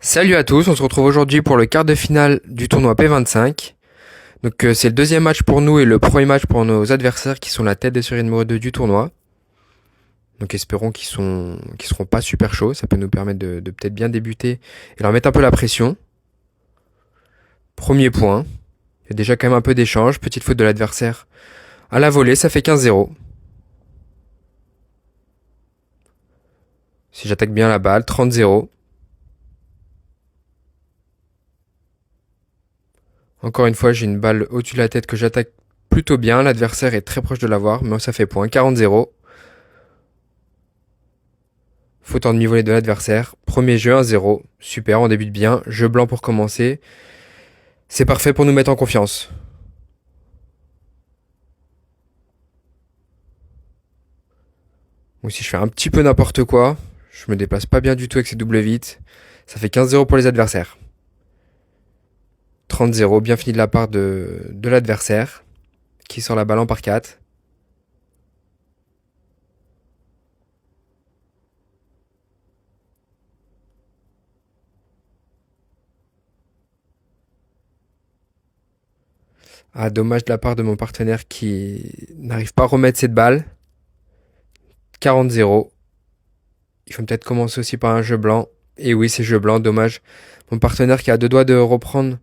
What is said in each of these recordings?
Salut à tous, on se retrouve aujourd'hui pour le quart de finale du tournoi P25. C'est le deuxième match pour nous et le premier match pour nos adversaires qui sont la tête de série numéro 2 du tournoi. Donc espérons qu'ils seront pas super chauds, ça peut nous permettre de peut-être bien débuter et leur mettre un peu la pression. Premier point, il y a déjà quand même un peu d'échange, petite faute de l'adversaire à la volée, ça fait 15-0. Si j'attaque bien la balle, 30-0. Encore une fois, j'ai une balle au-dessus de la tête que j'attaque plutôt bien. L'adversaire est très proche de l'avoir, mais ça fait point. 40-0. Faute en demi-volée de l'adversaire. Premier jeu, 1-0. Super, on débute bien. Jeu blanc pour commencer. C'est parfait pour nous mettre en confiance. Ou si je fais un petit peu n'importe quoi, je me déplace pas bien du tout avec ces doubles vite. Ça fait 15-0 pour les adversaires. 30-0, bien fini de la part de l'adversaire, qui sort la balle en par 4. Ah, dommage de la part de mon partenaire qui n'arrive pas à remettre cette balle. 40-0. Il faut peut-être commencer aussi par un jeu blanc. Et oui, c'est jeu blanc, dommage. Mon partenaire qui a deux doigts de reprendre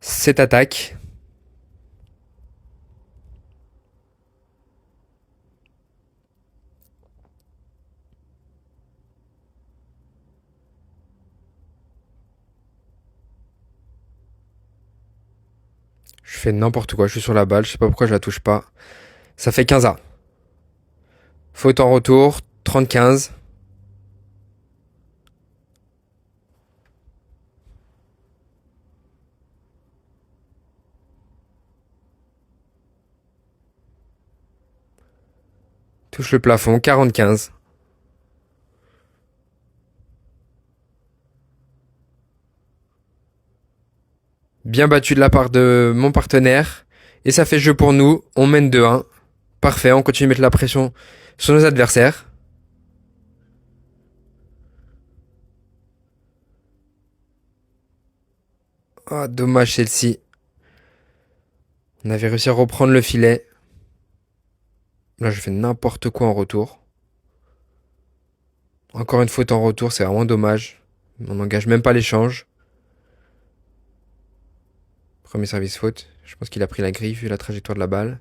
cette attaque. Je fais n'importe quoi, je suis sur la balle, je sais pas pourquoi je la touche pas. Ça fait 15A. Faute en retour, 30-15. Touche le plafond, 40-15. Bien battu de la part de mon partenaire. Et ça fait jeu pour nous, on mène 2-1. Parfait, on continue de mettre la pression sur nos adversaires. Ah, dommage celle-ci. On avait réussi à reprendre le filet. Là, je fais n'importe quoi en retour. Encore une faute en retour, c'est vraiment dommage. On n'engage même pas l'échange. Premier service faute. Je pense qu'il a pris la grille vu la trajectoire de la balle.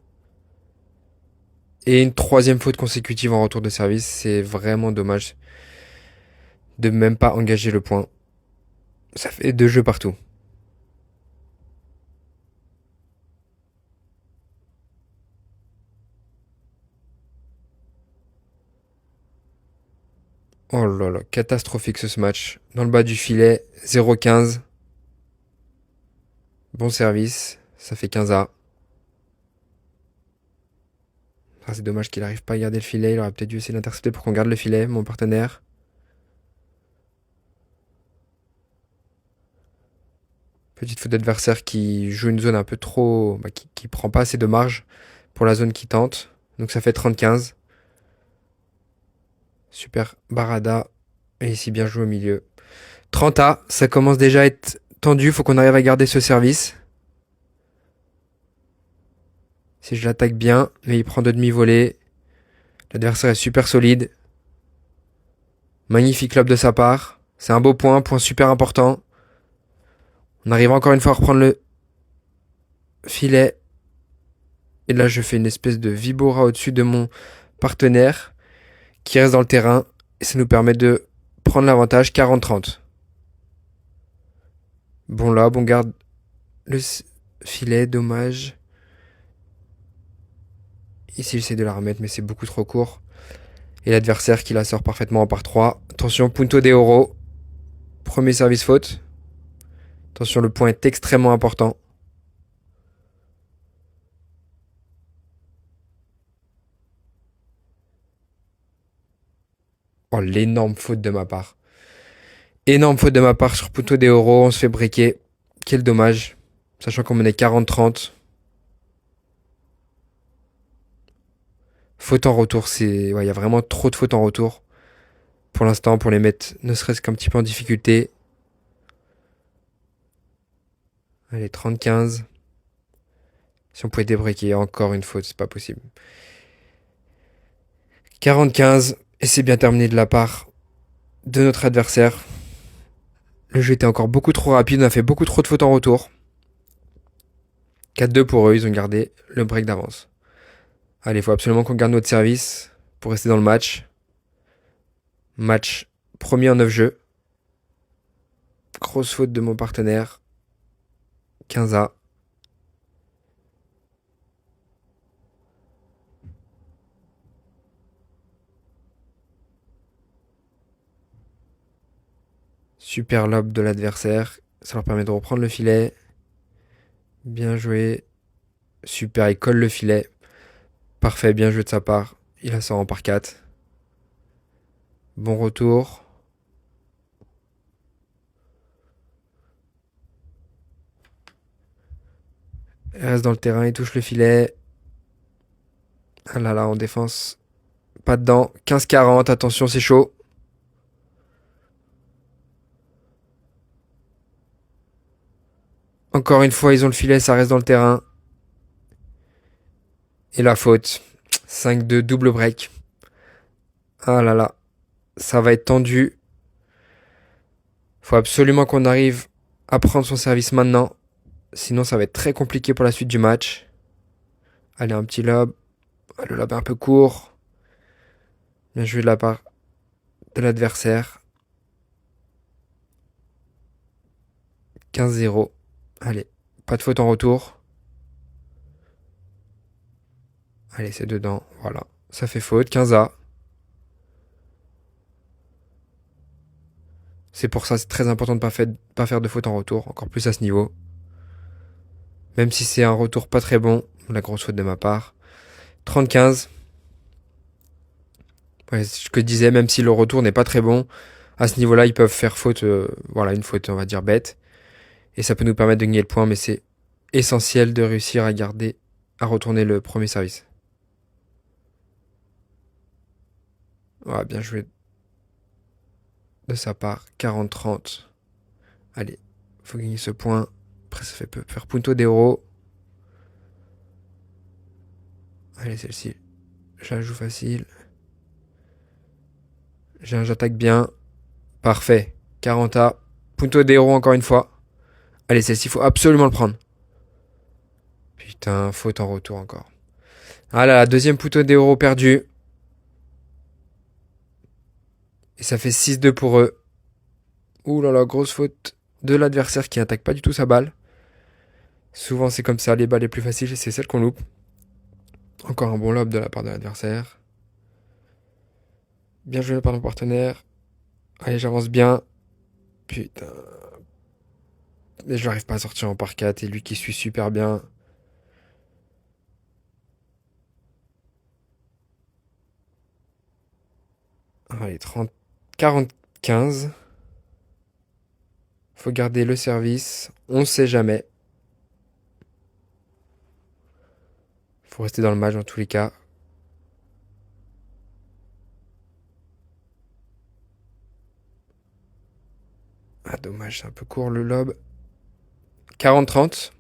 Et une troisième faute consécutive en retour de service. C'est vraiment dommage de même pas engager le point. Ça fait 2 jeux partout. Oh là là, catastrophique ce match. Dans le bas du filet, 0-15. Bon service, ça fait 15A. Ah, c'est dommage qu'il n'arrive pas à garder le filet. Il aurait peut-être dû essayer d'intercepter pour qu'on garde le filet, mon partenaire. Petite faute d'adversaire qui joue une zone un peu trop... qui prend pas assez de marge pour la zone qui tente. Donc ça fait 30-15. Super Barada. Et ici bien joué au milieu. 30A, ça commence déjà à être tendu. Faut qu'on arrive à garder ce service. Si je l'attaque bien, mais il prend de demi-volée. L'adversaire est super solide. Magnifique lob de sa part. C'est un beau point super important. On arrive encore une fois à reprendre le filet. Et là, je fais une espèce de vibora au-dessus de mon partenaire qui reste dans le terrain. Et ça nous permet de prendre l'avantage 40-30. Bon lob, on garde le filet, dommage. Ici, j'essaie de la remettre, mais c'est beaucoup trop court. Et l'adversaire qui la sort parfaitement en par 3. Attention, Punto de Oro. Premier service faute. Attention, le point est extrêmement important. Oh, l'énorme faute de ma part. Énorme faute de ma part sur Punto de Oro. On se fait breaker. Quel dommage. Sachant qu'on menait 40-30. Faute en retour, ouais, y a vraiment trop de fautes en retour. Pour l'instant, pour les mettre ne serait-ce qu'un petit peu en difficulté. Allez, 30-15. Si on pouvait débreaker, encore une faute, c'est pas possible. 40-15, et c'est bien terminé de la part de notre adversaire. Le jeu était encore beaucoup trop rapide, on a fait beaucoup trop de fautes en retour. 4-2 pour eux, ils ont gardé le break d'avance. Allez, il faut absolument qu'on garde notre service pour rester dans le match. Match premier en 9 jeux. Grosse faute de mon partenaire. 15-A. Super lob de l'adversaire. Ça leur permet de reprendre le filet. Bien joué. Super, il colle le filet. Parfait, bien joué de sa part. Il la sort en par 4. Bon retour. Il reste dans le terrain, il touche le filet. Ah là là, en défense. Pas dedans. 15-40, attention, c'est chaud. Encore une fois, ils ont le filet, ça reste dans le terrain. Et la faute. 5-2, double break. Ah là là. Ça va être tendu. Faut absolument qu'on arrive à prendre son service maintenant. Sinon, ça va être très compliqué pour la suite du match. Allez, un petit lob. Le lob est un peu court. Bien joué de la part de l'adversaire. 15-0. Allez, pas de faute en retour. Allez, c'est dedans. Voilà. Ça fait faute. 15-A. C'est pour ça, c'est très important de pas faire de faute en retour. Encore plus à ce niveau. Même si c'est un retour pas très bon. La grosse faute de ma part. 30-15. Ouais, c'est ce que je disais, même si le retour n'est pas très bon, à ce niveau-là, ils peuvent faire faute, voilà, une faute, on va dire, bête. Et ça peut nous permettre de gagner le point, mais c'est essentiel de réussir à garder, à retourner le premier service. Voilà, bien joué de sa part. 40-30. Allez, faut gagner ce point. Après, ça fait faire punto d'euro. Allez, celle-ci, je la joue facile. J'attaque bien. Parfait. 40A. Punto d'euro encore une fois. Allez, celle-ci, faut absolument le prendre. Putain, faute en retour encore. Ah là là, deuxième punto d'euro perdu. Et ça fait 6-2 pour eux. Ouh là là, grosse faute de l'adversaire qui attaque pas du tout sa balle. Souvent c'est comme ça, les balles les plus faciles, c'est celles qu'on loupe. Encore un bon lob de la part de l'adversaire. Bien joué par mon partenaire. Allez, j'avance bien. Putain. Mais je n'arrive pas à sortir en par 4 et lui qui suit super bien. Allez, 30, 40-15. Faut garder le service. On sait jamais. Faut rester dans le match dans tous les cas. Ah dommage, c'est un peu court le lob. 40-30.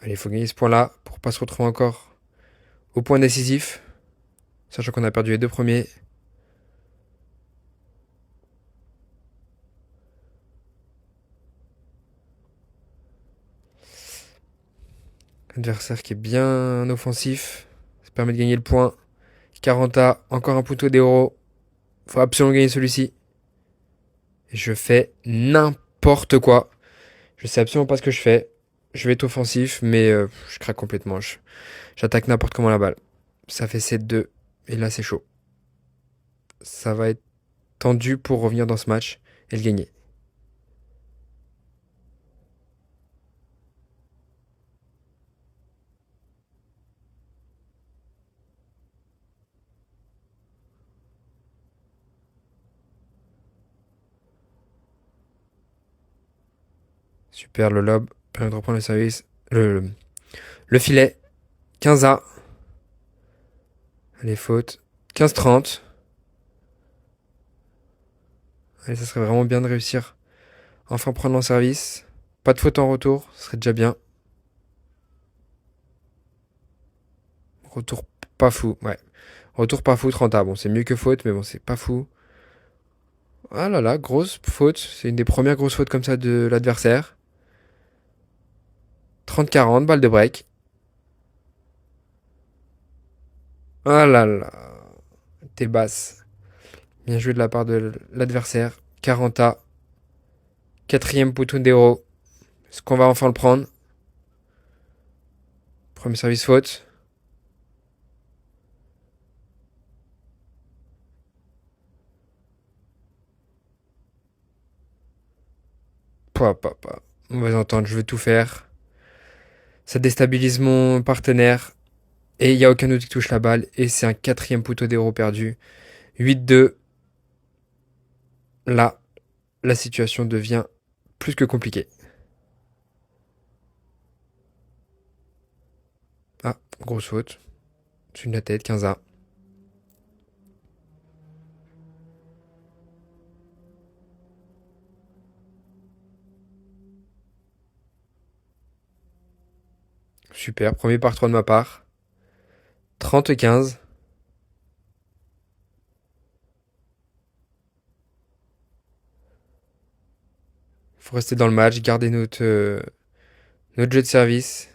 Allez, il faut gagner ce point-là pour pas se retrouver encore au point décisif. Sachant qu'on a perdu les deux premiers. Adversaire qui est bien offensif. Ça permet de gagner le point. 40A, encore un punto d'euro. Faut absolument gagner celui-ci. Et je fais n'importe quoi. Je sais absolument pas ce que je fais. Je vais être offensif, mais je craque complètement. J'attaque n'importe comment la balle. Ça fait 7-2. Et là, c'est chaud. Ça va être tendu pour revenir dans ce match et le gagner. Super, le lob. Permet de reprendre le service. Le filet. 15A. Allez, faute. 15-30. Allez, ça serait vraiment bien de réussir. Enfin prendre en service. Pas de faute en retour, ce serait déjà bien. Retour pas fou, ouais. Retour pas fou, 30A. Bon, c'est mieux que faute, mais bon, c'est pas fou. Ah là là, grosse faute. C'est une des premières grosses fautes comme ça de l'adversaire. 30-40, balle de break. Ah là là, t'es basse. Bien joué de la part de l'adversaire. 40A. Quatrième poteau d'héros. Est-ce qu'on va enfin le prendre? Premier service faute. Pas. On va entendre, je vais tout faire. Ça déstabilise mon partenaire. Et il n'y a aucun autre qui touche la balle. Et c'est un quatrième poteau d'héros perdu. 8-2. Là, la situation devient plus que compliquée. Ah, grosse faute. Dessus de la tête, 15A. Super, premier par 3 de ma part. 30-15. Faut rester dans le match, garder notre jeu de service.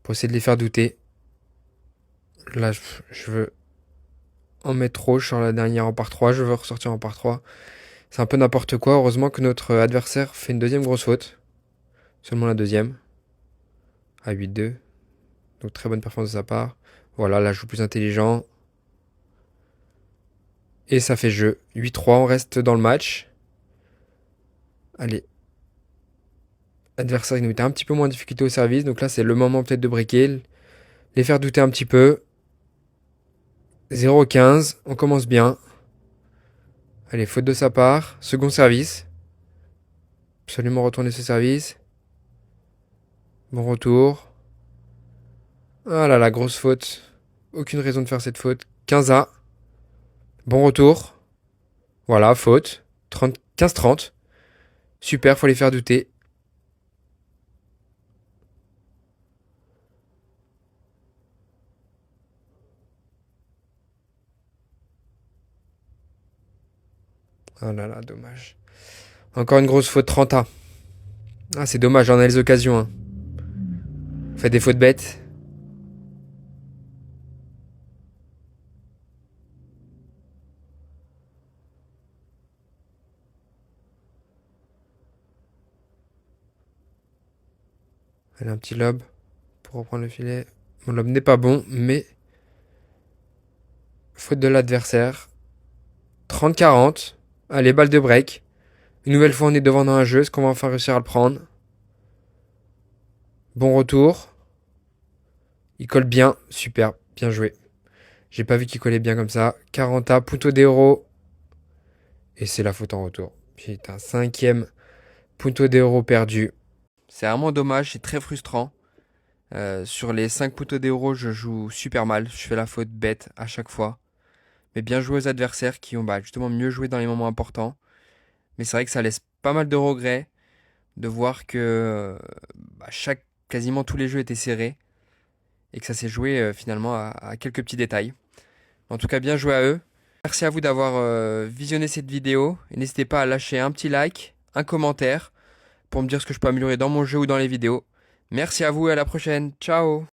Pour essayer de les faire douter. Là, je veux en mettre trop. Je suis sur la dernière en par 3. Je veux ressortir en par 3. C'est un peu n'importe quoi. Heureusement que notre adversaire fait une deuxième grosse faute. Seulement la deuxième. À 8-2. Donc très bonne performance de sa part. Voilà, là je joue plus intelligent. Et ça fait jeu. 8-3, on reste dans le match. Allez. Adversaire qui nous mettait un petit peu moins de difficulté au service. Donc là c'est le moment peut-être de breaker. Les faire douter un petit peu. 0-15. On commence bien. Allez, faute de sa part. Second service. Absolument retourner ce service. Bon retour. Ah là là, grosse faute. Aucune raison de faire cette faute. 15A. Bon retour. Voilà, faute. 15-30. Super, faut les faire douter. Oh là là, dommage. Encore une grosse faute 30A. Ah, c'est dommage, on a les occasions. Hein. Fait des fautes bêtes. Allez, un petit lob pour reprendre le filet. Mon lob n'est pas bon, mais faute de l'adversaire. 30-40. Allez, balle de break. Une nouvelle fois, on est devant dans un jeu. Est-ce qu'on va enfin réussir à le prendre? Bon retour. Il colle bien. Super. Bien joué. J'ai pas vu qu'il collait bien comme ça. 40A, punto d'héros. Et c'est la faute en retour. Putain, cinquième punto d'héros perdu. C'est vraiment dommage, c'est très frustrant. Sur les 5 puntos d'héros, je joue super mal. Je fais la faute bête à chaque fois. Mais bien joué aux adversaires qui ont justement mieux joué dans les moments importants. Mais c'est vrai que ça laisse pas mal de regrets de voir que quasiment tous les jeux étaient serrés et que ça s'est joué finalement à quelques petits détails. En tout cas, bien joué à eux. Merci à vous d'avoir visionné cette vidéo et n'hésitez pas à lâcher un petit like, un commentaire pour me dire ce que je peux améliorer dans mon jeu ou dans les vidéos. Merci à vous et à la prochaine. Ciao!